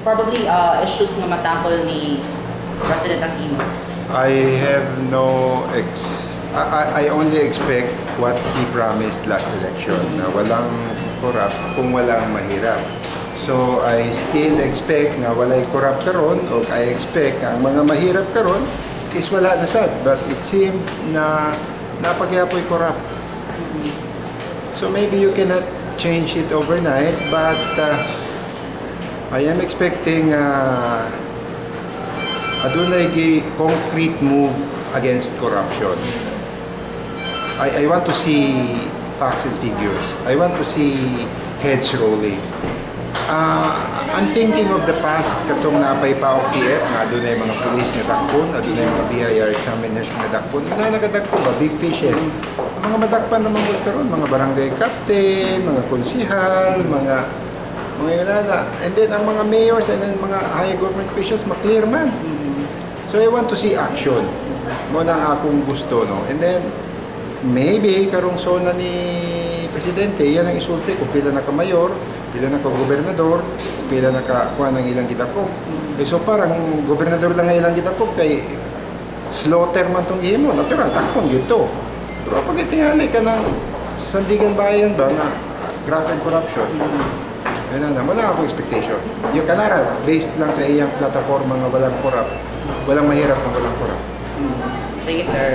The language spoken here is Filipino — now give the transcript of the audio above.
probably issues na matakol ni President Aquino? I have no I only expect what he promised last election, na walang corrupt kung walang mahirap. So I still expect na walay corrupt karon, o I expect na ang mga mahirap karon is wala na sad, but it seemed na napagyapoy corrupt. So maybe you cannot change it overnight, but I am expecting adunay concrete move against corruption. I want to see facts and figures. I want to see heads rolling. I'm thinking of the past, katong napay pa OTF, nga doon ay mga police nga dakpon, doon ay mga BIR examiners nga dakpon. Wala nagadakpo ba? Big fishes. Mga madakpan naman mo karon, mga barangay captain, mga konsihal, mga yunana. And then ang mga mayors and then mga high government officials, ma-clear man. So I want to see action. Mo na akong gusto, no? And then, maybe karong sona ni Presidente, yan ang isulti kung pila na ka-mayor, pila na ka-gobernador, pila na ka-kuha ng ilang gidakop. So far, ang gobernador lang ng ilang gidakop kay slaughter man itong gihimo. Natural, takpon gito. Pero pag itingali ka ng sandigan bayan ba nga graft and corruption, yun na, wala akong expectation. Yung kanara, based lang sa iyang plataforma nga walang corrupt, walang mahirap kung walang corrupt. Thank you, sir.